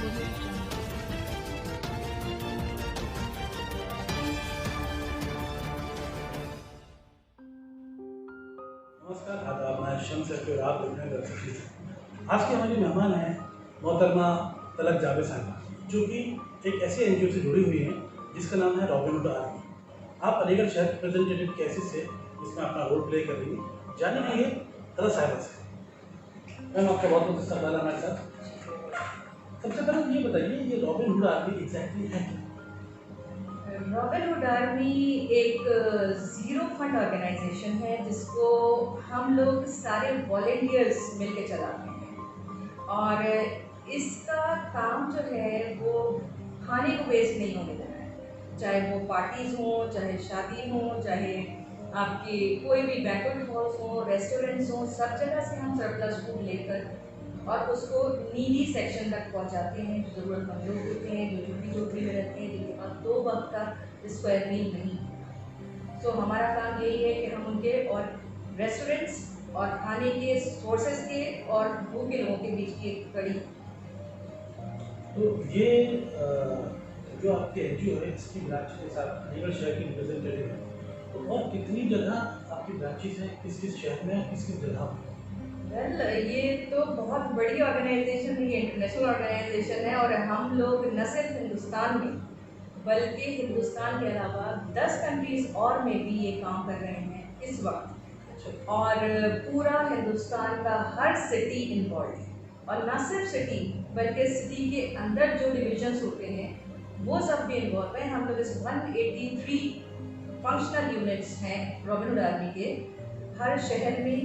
नमस्कार, आदाब। मैं शम्स और आप देख रहे हैं। आज के हमारे मेहमान हैं मोहतरमा तलक जावेद साहिबा, जो कि एक ऐसी एनजीओ से जुड़ी हुई हैं जिसका नाम है रॉबिनहुड आर्मी। आप अलीगढ़ शहर रिप्रेजेंटेटिव केसेस से इसमें अपना रोल प्ले कर रही हैं। जाने के लिए तलक साहिबा से मैम आपका बहुत बहुत इस्तकबाल हमारे साथ। सबसे पहले ये बताइए, ये रॉबिनहुड आर्मी एग्जैक्टली है क्या? रॉबिनहुड आर्मी एक ज़ीरो फंड ऑर्गेनाइजेशन है जिसको हम लोग सारे वॉलेंटियर्स मिलके चलाते हैं, और इसका काम जो है वो खाने को वेस्ट नहीं होने देना है। चाहे वो पार्टीज़ हों, चाहे शादी हो, चाहे आपके कोई भी बैंक्वेट हॉल्स हों, रेस्टोरेंट्स हों, सब जगह से हम सरप्लस फूड लेकर और उसको नीडी सेक्शन तक पहुंचाते हैं। जो ज़रूरतमंद लोग होते हैं, जो झुग्गी झोपड़ी में रहते हैं, जिनके पास 2 वक्त का स्क्वायर मील नहीं। तो हमारा काम यही है कि हम उनके और रेस्टोरेंट्स और खाने के सोर्सेज के और भूखे लोगों के बीच की एक कड़ी। तो ये जो आपके एनजीओ है, इसकी ब्रांच के साथ अलीगढ़ शहर की रिप्रेजेंटेटिव है, तो और कितनी जगह आपकी ब्रांचेस हैं, किस किस शहर में और किस किस जगह में? वेल, ये तो बहुत बड़ी ऑर्गेनाइजेशन है, ये इंटरनेशनल ऑर्गेनाइजेशन है, और हम लोग न सिर्फ हिंदुस्तान में बल्कि हिंदुस्तान के अलावा 10 कंट्रीज़ और में भी ये काम कर रहे हैं इस वक्त। और पूरा हिंदुस्तान का हर सिटी इन्वॉल्व है, और ना सिर्फ सिटी बल्कि सिटी के अंदर जो डिविजन्स होते हैं वो सब भी इन्वॉल्व हैं। हम लोग इस 183 फंक्शनल यूनिट्स हैं रॉबिनहुड आर्मी के, हर शहर में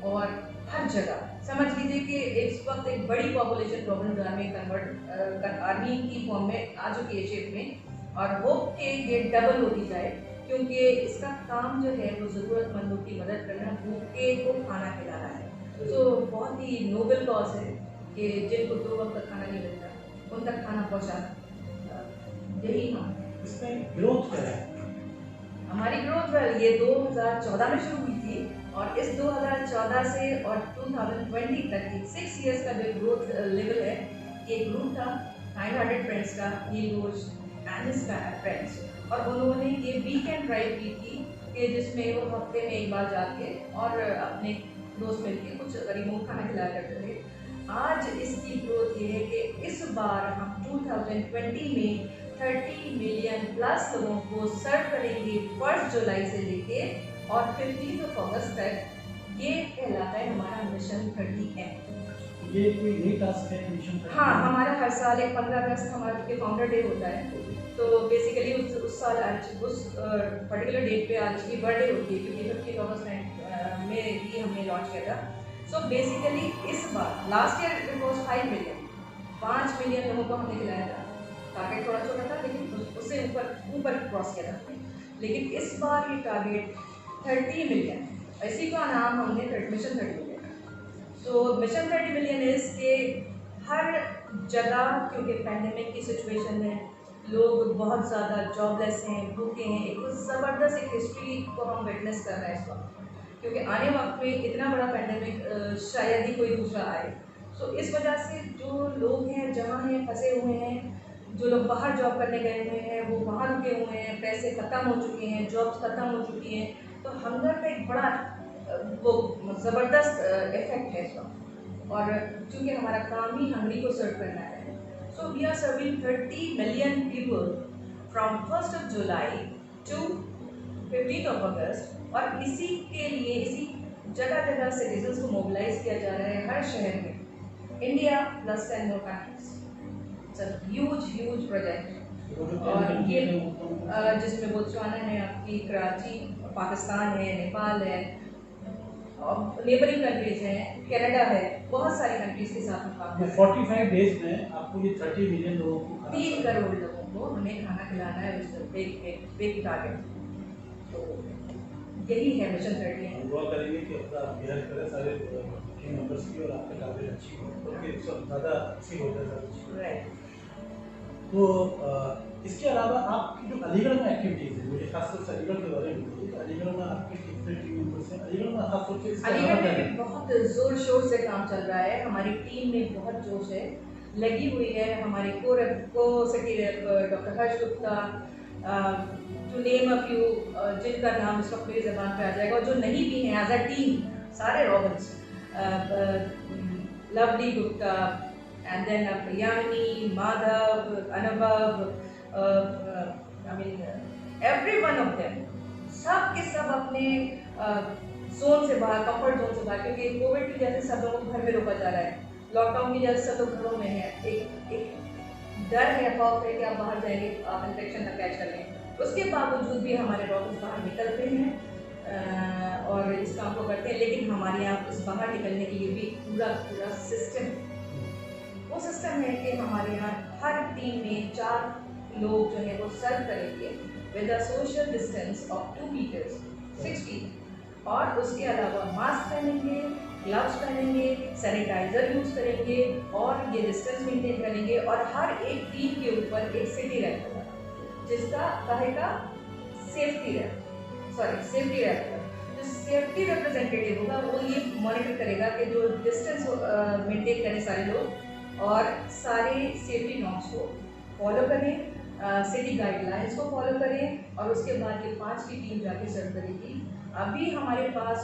और हर जगह। समझ लीजिए कि इस वक्त एक बड़ी पॉपुलेशन रॉबिनहुड आर्मी आर्मी की फॉर्म में आ चुकी है शेप में, और होप के ये डबल होती जाए, क्योंकि इसका काम जो है वो ज़रूरतमंदों की मदद करना, भूखे को खाना खिलाना है। तो बहुत ही नोबल कॉज है कि जिनको 2 वक्त का खाना नहीं मिलता उन तक खाना पहुँचाना। यही हम इसमें ग्रोथ क्या है? हमारी ग्रोथ ये 2014 में शुरू हुई थी, और इस 2014 से और 2020 तक की 6 इयर्स का जो ग्रोथ लेवल है, ये ग्रुप था 900 फ्रेंड्स का, नीलोज एंड हिज फ्रेंड्स, और उन्होंने ये वीकेंड ड्राइव की थी कि जिसमें वो हफ्ते में एक बार जाके और अपने दोस्त मिलके कुछ गरीबों को खाना खिलाया करते थे। आज इसकी ग्रोथ ये है कि इस बार हम 2020 में 30 मिलियन प्लस लोगों को सर्व करेंगे 1 जुलाई से लेके और 15 अगस्त तक। ये कहलाता है हमारा मिशन 30M। ये कोई नई टास्क है मिशन? हाँ, हमारा हर साल एक 15 अगस्त हमारा के फाउंडर डे होता है, तो बेसिकली उस साल आज उस पर्टिकुलर डेट पे आज की बर्थडे होती है, क्योंकि 15 अगस्त में ही हमने लॉन्च किया था। सो बेसिकली इस बार last year it was 5 million, 5 million लोगों को हमने खिलाया था। टारगेट थोड़ा छोटा था, लेकिन उससे ऊपर क्रॉस किया था। लेकिन इस बार ये टारगेट 30 मिलियन, इसी का नाम हमने मिशन 30 मिलियन। तो मिशन 30 मिलियन इज के हर जगह, क्योंकि पैंडेमिक की सिचुएशन है, लोग बहुत ज़्यादा जॉबलेस हैं, भूखे हैं, एक ज़बरदस्त एक हिस्ट्री को हम विटनेस कर रहे हैं इस वक्त, क्योंकि आने वक्त में इतना बड़ा पैंडेमिक शायद ही कोई दूसरा आए। सो इस वजह से जो लोग हैं जहाँ हैं फंसे हुए हैं, जो लोग बाहर जॉब करने गए हुए हैं वो वहाँ रुके हुए हैं, पैसे ख़त्म हो चुके हैं, जॉब्स ख़त्म हो चुकी हैं, तो हंगर का एक बड़ा वो ज़बरदस्त इफेक्ट है इस वक्त। और चूँकि हमारा काम ही हंगरी को सर्व करना है, so we are serving 30 million people from 1 July to 15 August. और इसी के लिए इसी जगह जगह सिटीजन्स को मोबिलाइज किया जा रहा है हर शहर में, इंडिया प्लस 10 मोर कंट्रीज। ह्यूज प्रोजेक्ट, और ये जिसमें बोत्सवाना है, आपकी कराची, पाकिस्तान है, नेपाल है, और नेबरिंग कंट्रीज हैं, कनाडा है, बहुत सारी कंट्रीज के साथ हम काम कर रहे हैं। 45 डेज में आपको ये 30 मिलियन लोगों को 3 करोड़ लोगों को हमें खाना खिलाना है, बिग टारगेट। तो यही है मिशन 30। हम दुआ करेंगे कि अपना बिहेव करें सारे टीम मेंबर्स की, और आपका टारगेट अच्छी हो, बल्कि सब ज़्यादा अच्छी हो जाए। राइट। तो इसके अलावा आपकी जो अलीगढ़ में एक्टिविटीज़ है, मुझे खासतौर से अलीगढ़ के बारे में बताइए। अलीगढ़ में आपके कितने टीम मेंबर्स हैं? अलीगढ़ में खासतौर से अलीगढ़ में बहुत ज़ोर शोर से काम चल रहा है, हमारी टीम में बहुत जोश है। लगी हुई है। हमारे को city rep doctor Harsh Gupta, to name a few, जिनका नाम इस वक्त मेरी ज़बान पे आ जाएगा, और जो नहीं भी हैं एज अ टीम सारे Robins, Lovely Gupta, and then Yamini, Madhav, Anubhav, I mean every one of them, सब के सब अपने जोन से बाहर, कंफर्ट जोन से बाहर, क्योंकि कोविड की वजह से सब लोगों को घर में रोका जा रहा है, लॉकडाउन की वजह से सब लोग घरों में है, एक डर है, खौफ है कि आप बाहर जाएंगे आप इन्फेक्शन ना कैच कर लें। उसके बावजूद भी हमारे रॉबिन्स बाहर निकलते हैं और इस काम को करते हैं, लेकिन हमारे यहाँ इस बाहर निकलने के लिए भी पूरा सिस्टम, वो सिस्टम है कि हमारे यहाँ हर टीम में 4 लोग जो है वो सर्व करेंगे with a social distance of 2 metres 6 feet, और उसके अलावा मास्क पहनेंगे, ग्लव्स पहनेंगे, सैनिटाइजर यूज करेंगे और ये डिस्टेंस मेंटेन करेंगे। और हर एक टीम के ऊपर एक सिटी रैप होगा जिसका कहेगा सेफ्टी रैप। जो सेफ्टी रिप्रेजेंटेटिव होगा वो ये मॉनिटर करेगा कि जो डिस्टेंस मेंटेन करें सारे लोग और सारे सेफ्टी नॉर्म्स को फॉलो करें, सिटी गाइडलाइंस को फॉलो करें, और उसके बाद ये 5 की टीम जाके सर्व करेगी। अभी हमारे पास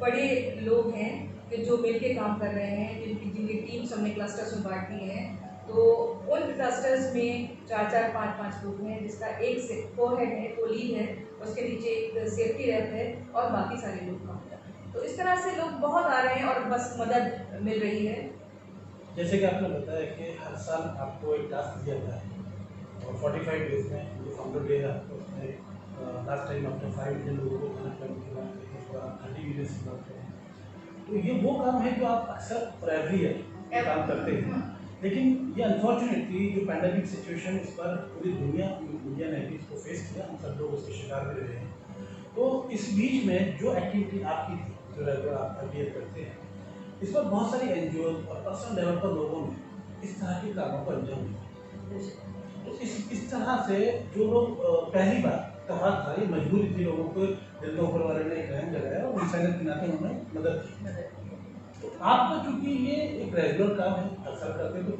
बड़े लोग हैं कि जो मिलके काम कर रहे हैं, जिनकी टीम्स हमने क्लस्टर्स में बांट दी हैं, तो उन क्लस्टर्स में 4-4, 5-5 लोग हैं, जिसका एक को हेड है, को लीड है, उसके नीचे एक सेफ्टी रैप है और बाकी सारे लोग काम कर रहे हैं। तो इस तरह से लोग बहुत आ रहे हैं और बस मदद मिल रही है। जैसे कि आपने बताया कि हर साल आपको एक टास्क दिया जाता है और 45 डेज में जो फाउंडर डे है उसमें लास्ट टाइम आपने 5 मिलियन लोगों को खाना खिलाने की बात की, इस बार 30 मिलियन की बात करें, तो ये वो काम है जो आप अक्सर और एवरी ईयर काम करते हैं। लेकिन ये अनफॉर्चुनेटली जो पैंडेमिक सिचुएशन इस पर पूरी दुनिया, इंडिया ने भी इसको फेस किया, हम सब लोग उसके शिकार भी रहे हैं। तो इस बीच में जो एक्टिविटी आपकी थी, जो रेगुलर आप एवरी करते हैं, इस पर बहुत सारी NGO और पर्सनल लेवल पर लोगों ने इस तरह के कामों को अंजाम दिया। तो इस तरह से जो लोग पहली बार कहा था, ये मजबूरी थी लोगों को, दिल के ऊपर वाले ने एक रहम लगाया और इंसानियत के नाते उन्होंने मदद की। तो आपका चूंकि ये एक रेगुलर काम है, अक्सर करते हैं, तो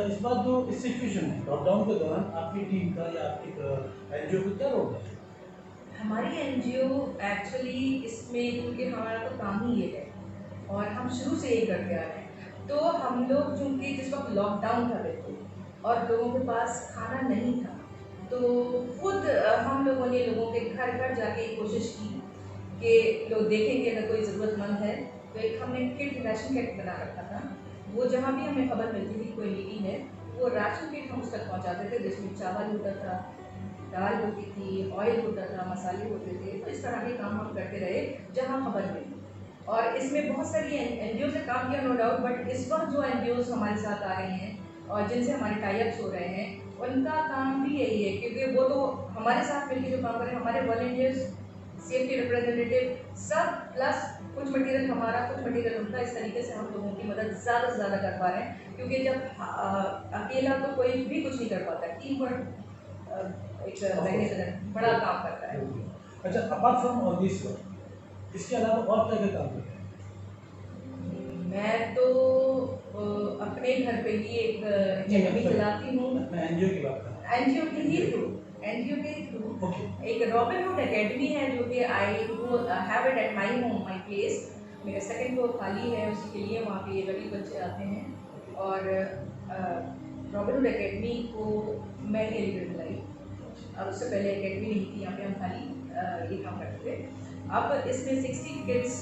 इस बार जो इस सिचुएशन में लॉकडाउन के दौरान आपकी टीम का या आपकी NGO का क्या रोल है? हमारी NGO एक्चुअली इसमें, क्योंकि हमारा तो काम ही ये है और हम शुरू से ये करते आ रहे हैं, तो हम लोग चूँकि जिस वक्त लॉकडाउन था बिल्कुल और लोगों के पास खाना नहीं था, तो खुद हम लोगों ने लोगों के घर घर जाके कोशिश की कि लोग देखेंगे अगर कोई ज़रूरतमंद है, तो एक हमने राशन किट बना रखा था। वो जहाँ भी हमें खबर मिलती थी कोई मीटिंग है, वो राशन किट हम उस तक पहुँचाते थे, जिसमें चावल होता था, दाल होती थी, ऑयल होता था, मसाले होते थे। तो इस तरह के काम हम करते रहे जहाँ खबर मिली, और इसमें बहुत सारी NGO से काम किया नो डाउट, बट इस वक्त जो NGOs हमारे साथ आ रहे हैं और जिनसे हमारे टाइप्स हो रहे हैं, उनका काम भी यही है, क्योंकि वो तो हमारे साथ मिलकर जो काम कर रहे हैं, हमारे वॉलंटियर्स, सेफ्टी रिप्रेजेंटेटिव सब, प्लस कुछ मटेरियल हमारा, कुछ मटेरियल उनका, इस तरीके से हम लोगों की मदद ज़्यादा से ज़्यादा कर पा रहे हैं। क्योंकि जब अकेला तो कोई भी कुछ नहीं कर पाता, टीम वर्क एक बड़ा काम करता है। अच्छा, apart from all this work, इसके अलावा और क्या क्या काम करते हैं? मैं तो अपने घर पे ही एक एकेडमी चलाती हूँ। मैं NGO की बात कर रहा हूँ। NGO के ही थ्रू एक रॉबिनहुड एकेडमी है, जो कि I have it at my home, my place. मेरा 2nd फ्लोर खाली है, उसी के लिए वहाँ पे ये गरीब बच्चे आते हैं। और रॉबिनहुड एकेडमी को मैं एलिगेट लाई, और उससे पहले एकेडमी नहीं थी, यहाँ पे हम खाली ये काम करते थे। अब इसमें 60 किड्स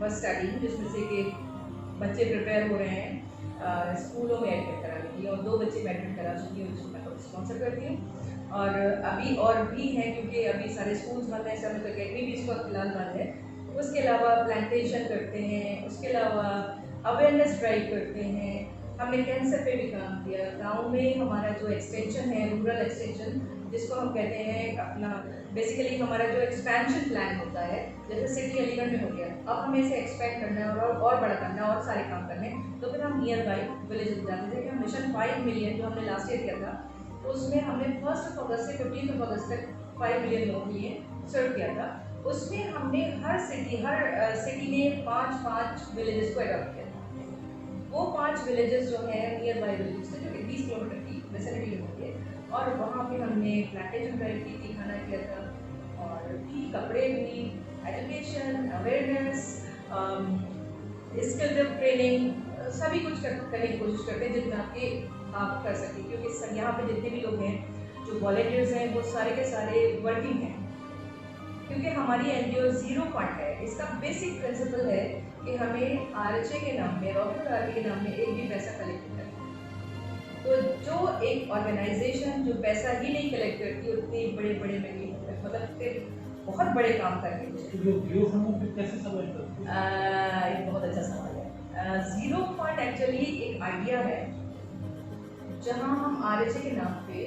बस स्टडी, जिसमें से कि बच्चे प्रिपेयर हो रहे हैं स्कूलों में एडमिट कराने के लिए, और 2 बच्चे मैं एडमिट करा चुकी हूँ, जिसको मैं स्पॉन्सर करती हूँ। और अभी और भी हैं, क्योंकि अभी सारे स्कूल्स बंद हैं, सब एकेडमी भी इस वक्त फिलहाल बंद है। उसके अलावा प्लांटेशन करते हैं, उसके अलावा अवेयरनेस ड्राइव करते हैं। हमने कैंसर पे भी काम किया। गांव में हमारा जो एक्सटेंशन है, रूरल एक्सटेंशन जिसको हम कहते हैं, अपना बेसिकली हमारा जो एक्सपेंशन प्लान होता है, जैसे सिटी अलीगढ़ में हो गया, अब हमें इसे एक्सपेंड करना है और बड़ा करना है और सारे काम करने हैं। तो फिर हम नियर बाई विलेज जाते थे कि हम मिशन 5 मिलियन जो हमने लास्ट ईयर किया था, तो उसमें हमने 1 अगस्त से 15 अगस्त तक 5 मिलियन लोगों के लिए सर्व किया था। उसमें हमने हर सिटी में 5-5 विलेजेस को अडॉप्ट किया था। वो 5 विलेजेस जो हैं नियर बाई विलेज से, जो कि 20 किलोमीटर की विसिनिटी में होती है, और वहाँ पे हमने प्लांटेशन ड्राइव की थी, खाना किया था, और भी कपड़े भी, एजुकेशन, अवेयरनेस, स्किल ट्रेनिंग, सभी कुछ करने की कोशिश करते हैं जितना कि आप कर सकें, क्योंकि यहाँ पे जितने भी लोग हैं जो वॉलेंटियर्स हैं वो सारे के सारे वर्किंग हैं, क्योंकि हमारी एनजीओ जीरो फंड है। इसका बेसिक प्रिंसिपल है कि हमें आरएचए के नाम में, रॉबर्ट आर के नाम में एक भी पैसा कलेक्ट नहीं करना। तो जो एक ऑर्गेनाइजेशन जो पैसा ही नहीं कलेक्ट करती, उतने बड़े बड़े मतलब बहुत बड़े काम करने एक बहुत अच्छा सवाल है। जीरो फंड एक्चुअली एक आइडिया है जहां हम आरएचए के नाम पे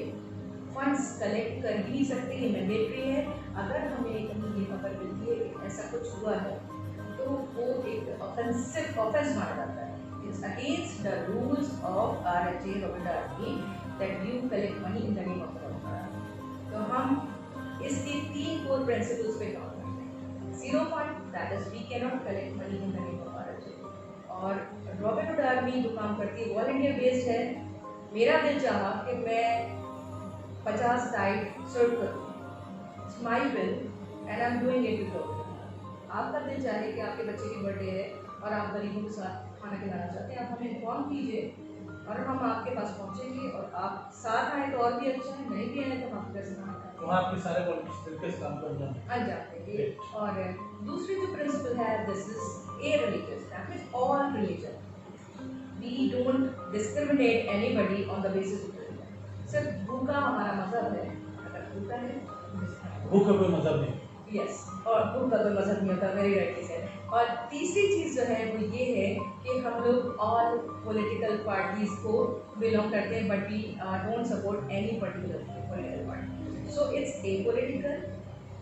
फंड्स कलेक्ट कर ही नहीं सकते, ये मैंडेटरी है। अगर हमें कहीं ये खबर मिलती है कि ऐसा कुछ हुआ है तो वो एक ऑफेंस माना जाता है। It's against the rules of RHA Robert R that you collect money in the name of Robert R. तो हम इसके 3 कोर प्रिंसिपल्स पे काम करते हैं। Zero fund, that is we can not collect money in the name of RHA, और Robin Hood Army जो काम करती है वॉलंटियर बेस्ड है। मेरा दिल चाहा कि मैं 50 डाइट सर्व करूँ, it's my will and I am doing it with. आपका दिल चाहे कि आपके बच्चे की बर्थडे है और आप गरीबों के साथ खाना खिलाना चाहते हैं, आप हमें इन्फॉर्म कीजिए और हम आपके पास पहुंचेंगे, और आप साथ आए तो और भी अच्छा है, नहीं भी आए तो हम आपके कैसे खाना खाएंगे, वहाँ आपके सारे वॉलंटियर्स काम कर जाएंगे आ जाते हैं। और दूसरी जो प्रिंसिपल है, this is a religious, that means all religion, we don't discriminate anybody on the basis of religion. सिर्फ भूखा हमारा मजहब है, अगर भूखा है भूख का कोई मजहब नहीं। यस, और भूख का कोई मजहब नहीं होता, वेरी राइटली सेड। और तीसरी चीज़ जो है वो ये है कि हम लोग ऑल पॉलिटिकल पार्टीज को बिलोंग करते हैं, but we don't support any particular political party. So it's a political,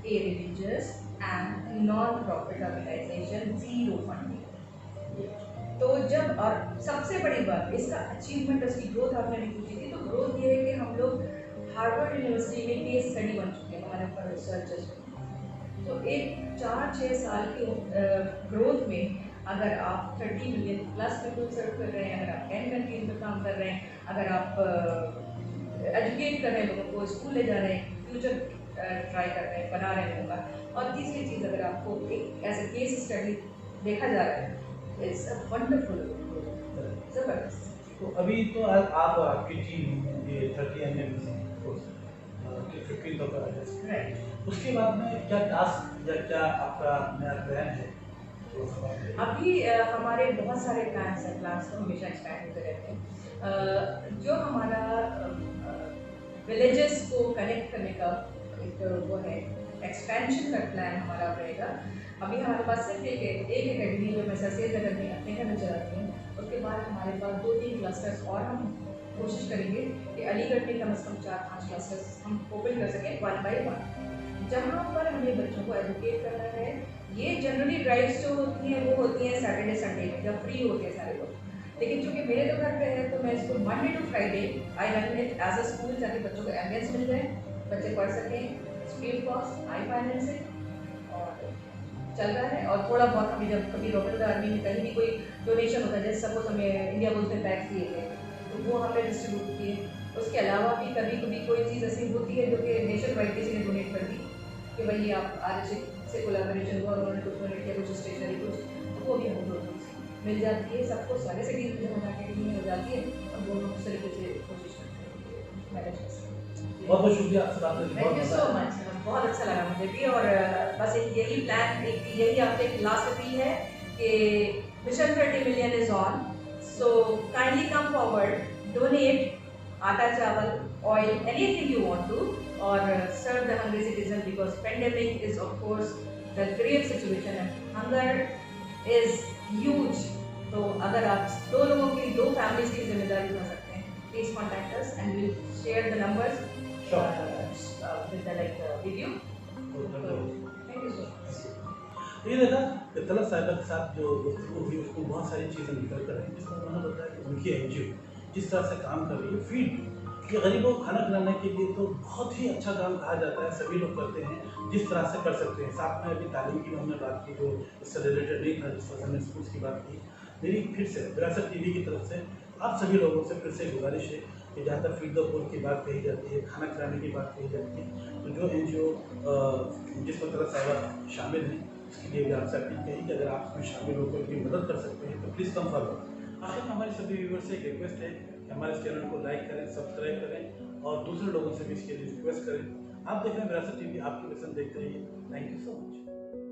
a religious and non profit organisation, zero funding. तो जब, और सबसे बड़ी बात इसका अचीवमेंट, उसकी ग्रोथ आपने भी पूछी थी, तो ग्रोथ ये है कि हम लोग हार्वर्ड यूनिवर्सिटी में केस स्टडी बन चुके हैं हमारे ऊपर रिसर्चर्स। तो एक 4-6 साल के ग्रोथ में अगर आप 30 मिलियन प्लस पीपल सर्व कर रहे हैं, अगर आप 10 कंट्रीज में काम कर रहे हैं, अगर आप एजुकेट कर रहे हैं लोगों को, स्कूल ले जा रहे हैं, फ्यूचर ट्राई कर रहे हैं, बना रहे हैं लोगों का, और तीसरी चीज़ अगर आपको एक एज ए केस स्टडी देखा जा रहा है, इट्स अ वंडरफुल, ज़बरदस्त। तो अभी तो आप आपकी टीम ये 30 MM course 15th of August, right, उसके बाद में क्या टास्क या क्या आपका नया प्लान है? अभी हमारे बहुत सारे प्लान्स हैं, प्लान्स तो हमेशा एक्सपैंड होते रहते हैं। जो हमारा विलेजेस को कनेक्ट करने का एक वो है, एक्सपेंशन का प्लान हमारा रहेगा। अभी हमारे पास सिर्फ एक एकेडमी जो मैं ससेज नगर में अपने घर में चलाती हूँ, उसके बाद हमारे पास 2-3 क्लस्टर्स, और हम कोशिश करेंगे कि अलीगढ़ में कम से कम 4-5 क्लस्टर्स हम ओपन कर सकें 1 by 1, जहाँ पर हमें बच्चों को एजुकेट करना है। ये जनरली ड्राइव्स जो होती हैं वो होती हैं सैटरडे संडे में, जब फ्री होते हैं सारे लोग, लेकिन चूँकि मेरे तो घर पे है तो मैं इसको Monday to Friday I run it as a school, ताकि बच्चों को एम्बियंस मिल जाए, बच्चे पढ़ सकें, फ्री कॉस्ट, आई फाइनेंसिंग, और चल रहा है। और थोड़ा बहुत हमें जब कभी रॉबर्ट आर्मी में कहीं भी कोई डोनेशन होता है, जैसे सपोज हमें इंडिया बुल्स में बैग दिए गए तो वो हमने डिस्ट्रीब्यूट किए। उसके अलावा भी कभी कभी कोई चीज़ ऐसी होती है जो कि नेशन वाइड किसी ने डोनेट कर दी कि भाई आप आज से कोलैबोरेशन हुआ, उन्होंने कुछ डोनेट किया, कुछ स्टेशनरी, कुछ, तो वो भी हम लोग मिल जाती है, सबको सारे सिटीज में जमा करके हो जाती है, और दोनों उस तरीके से कोशिश करते हैं मैनेज कर सकते। बहुत बहुत शुक्रिया आपसे बात करके, थैंक यू सो मच, बहुत अच्छा लगा मुझे भी। और बस एक यही प्लान, एक यही आपसे एक लास्ट अपील है कि mission 30 million is on, so kindly come forward, donate आटा, चावल, oil, anything you want to, or serve the hungry citizen, because pandemic is of course the grave situation and hunger is huge. तो अगर आप 2 लोगों की, 2 families की जिम्मेदारी उठा सकते हैं, please contact us and we'll share the numbers with the video. Thank you so much. ये देखा कि तलब साहिबा के साथ जो गुफ्तगू हुई उसको बहुत सारी चीज़ें निकल कर आई, जिसमें उन्होंने बताया कि उनकी एनजीओ जिस तरह से काम कर रही है, फीड ये गरीबों को खाना खिलाने के लिए तो बहुत ही अच्छा काम कहा जाता है, सभी लोग करते हैं जिस तरह से कर सकते हैं। साथ में अभी तालीम की हमने बात की जो इससे रिलेटेड नहीं था, जिस तरह हमने स्कूल्स की बात की, मेरी फिर से विरासत टीवी की तरफ से आप सभी लोगों से फिर से गुजारिश है कि जहाँ तक फीड द पोर की बात कही जाती है, खाना खिलाने की बात कही जाती है, तो जो NGO जिसमें तरह साहबा शामिल हैं, उसके लिए भी आपसे अपील कही कि अगर आप इसमें शामिल होकर की मदद कर सकते हैं तो प्लीज़ कम फॉरवर्ड। आखिर में हमारे सभी व्यूवर्स से एक रिक्वेस्ट है कि हमारे इस चैनल को लाइक करें, सब्सक्राइब करें और दूसरे लोगों से भी इसके लिए रिक्वेस्ट करें। आप देख रहे हैं विरासत टीवी, आपकी पसंद देखते रहिए। Thank you so much.